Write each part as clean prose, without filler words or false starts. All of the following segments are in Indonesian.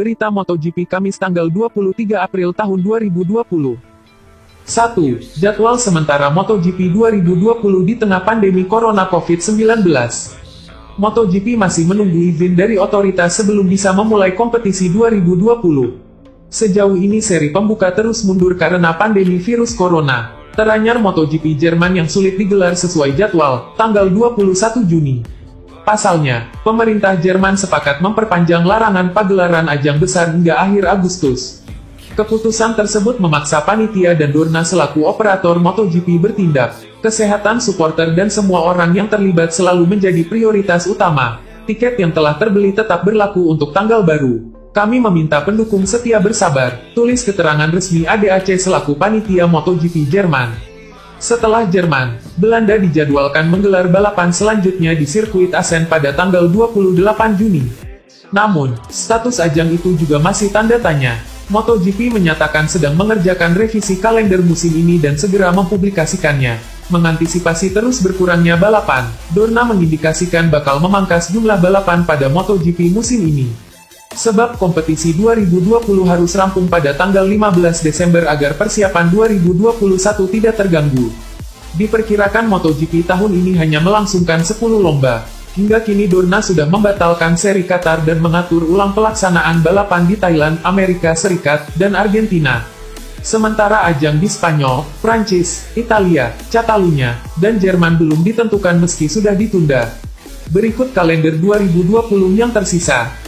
Berita MotoGP Kamis tanggal 23 April tahun 2020. 1. Jadwal sementara MotoGP 2020 di tengah pandemi Corona COVID-19. MotoGP masih menunggu izin dari otoritas sebelum bisa memulai kompetisi 2020. Sejauh ini seri pembuka terus mundur karena pandemi virus corona. Teranyar MotoGP Jerman yang sulit digelar sesuai jadwal, tanggal 21 Juni. Pasalnya, pemerintah Jerman sepakat memperpanjang larangan pagelaran ajang besar hingga akhir Agustus. Keputusan tersebut memaksa panitia dan Dorna selaku operator MotoGP bertindak. Kesehatan supporter dan semua orang yang terlibat selalu menjadi prioritas utama. Tiket yang telah terbeli tetap berlaku untuk tanggal baru. Kami meminta pendukung setia bersabar, tulis keterangan resmi ADAC selaku panitia MotoGP Jerman. Setelah Jerman, Belanda dijadwalkan menggelar balapan selanjutnya di sirkuit Assen pada tanggal 28 Juni. Namun, status ajang itu juga masih tanda tanya. MotoGP menyatakan sedang mengerjakan revisi kalender musim ini dan segera mempublikasikannya. Mengantisipasi terus berkurangnya balapan, Dorna mengindikasikan bakal memangkas jumlah balapan pada MotoGP musim ini. Sebab kompetisi 2020 harus rampung pada tanggal 15 Desember agar persiapan 2021 tidak terganggu. Diperkirakan MotoGP tahun ini hanya melangsungkan 10 lomba. Hingga kini Dorna sudah membatalkan seri Qatar dan mengatur ulang pelaksanaan balapan di Thailand, Amerika Serikat, dan Argentina. Sementara ajang di Spanyol, Prancis, Italia, Catalunya, dan Jerman belum ditentukan meski sudah ditunda. Berikut kalender 2020 yang tersisa.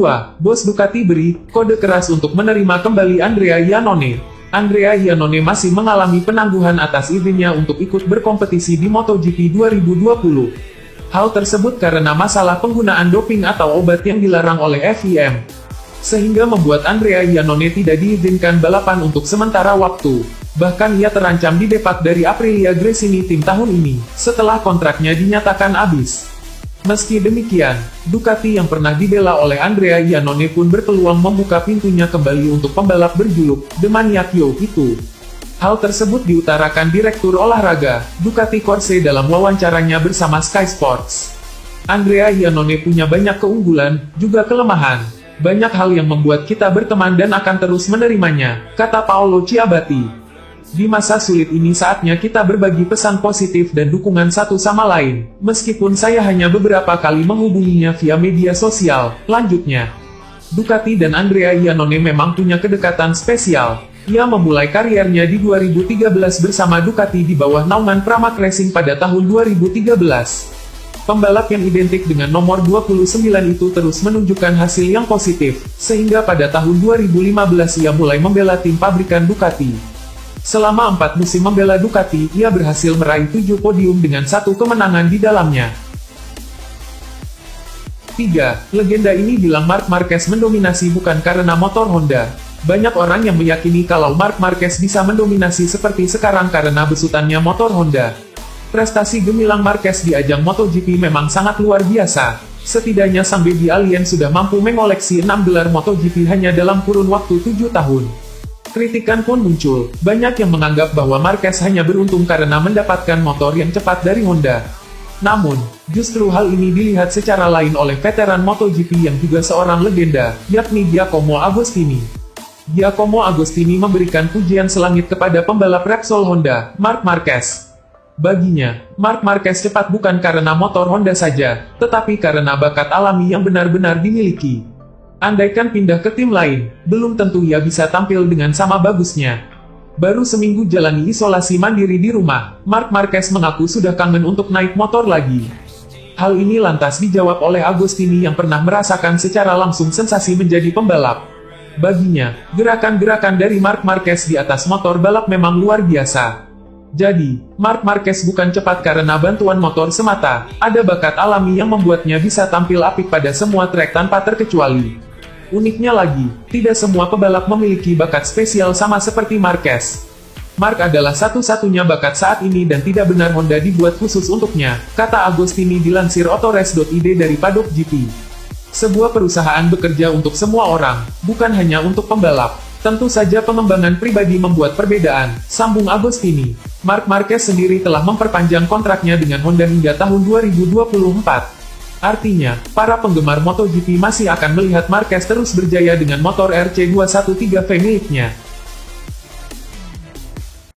2. Bos Ducati beri kode keras untuk menerima kembali Andrea Iannone. Andrea Iannone masih mengalami penangguhan atas izinnya untuk ikut berkompetisi di MotoGP 2020. Hal tersebut karena masalah penggunaan doping atau obat yang dilarang oleh FIM. Sehingga membuat Andrea Iannone tidak diizinkan balapan untuk sementara waktu. Bahkan ia terancam didepak dari Aprilia Gresini tim tahun ini, setelah kontraknya dinyatakan habis. Meski demikian, Ducati yang pernah dibela oleh Andrea Iannone pun berpeluang membuka pintunya kembali untuk pembalap berjuluk The Maniacio itu. Hal tersebut diutarakan Direktur Olahraga, Ducati Corse dalam wawancaranya bersama Sky Sports. Andrea Iannone punya banyak keunggulan, juga kelemahan. Banyak hal yang membuat kita berteman dan akan terus menerimanya, kata Paolo Ciabatti. Di masa sulit ini saatnya kita berbagi pesan positif dan dukungan satu sama lain, meskipun saya hanya beberapa kali menghubunginya via media sosial, lanjutnya. Ducati dan Andrea Iannone memang punya kedekatan spesial. Ia memulai kariernya di 2013 bersama Ducati di bawah naungan Pramac Racing pada tahun 2013. Pembalap yang identik dengan nomor 29 itu terus menunjukkan hasil yang positif, sehingga pada tahun 2015 ia mulai membela tim pabrikan Ducati. Selama 4 musim membela Ducati, ia berhasil meraih 7 podium dengan 1 kemenangan di dalamnya. 3. Legenda ini bilang Marc Marquez mendominasi bukan karena motor Honda. Banyak orang yang meyakini kalau Marc Marquez bisa mendominasi seperti sekarang karena besutannya motor Honda. Prestasi gemilang Marquez di ajang MotoGP memang sangat luar biasa. Setidaknya sang baby alien sudah mampu mengoleksi 6 gelar MotoGP hanya dalam kurun waktu 7 tahun. Kritikan pun muncul, banyak yang menganggap bahwa Marquez hanya beruntung karena mendapatkan motor yang cepat dari Honda. Namun, justru hal ini dilihat secara lain oleh veteran MotoGP yang juga seorang legenda, yakni Giacomo Agostini. Giacomo Agostini memberikan pujian selangit kepada pembalap Repsol Honda, Marc Marquez. Baginya, Marc Marquez cepat bukan karena motor Honda saja, tetapi karena bakat alami yang benar-benar dimiliki. Andaikan pindah ke tim lain, belum tentu ia bisa tampil dengan sama bagusnya. Baru seminggu jalani isolasi mandiri di rumah, Marc Marquez mengaku sudah kangen untuk naik motor lagi. Hal ini lantas dijawab oleh Agostini yang pernah merasakan secara langsung sensasi menjadi pembalap. Baginya, gerakan-gerakan dari Marc Marquez di atas motor balap memang luar biasa. Jadi, Marc Marquez bukan cepat karena bantuan motor semata, ada bakat alami yang membuatnya bisa tampil apik pada semua trek tanpa terkecuali. Uniknya lagi, tidak semua pebalap memiliki bakat spesial sama seperti Marquez. Marc adalah satu-satunya bakat saat ini dan tidak benar Honda dibuat khusus untuknya, kata Agostini dilansir Autorace.id dari Paddock GP. Sebuah perusahaan bekerja untuk semua orang, bukan hanya untuk pembalap. Tentu saja pengembangan pribadi membuat perbedaan, sambung Agostini. Marc Marquez sendiri telah memperpanjang kontraknya dengan Honda hingga tahun 2024. Artinya, para penggemar MotoGP masih akan melihat Marquez terus berjaya dengan motor RC213V miliknya.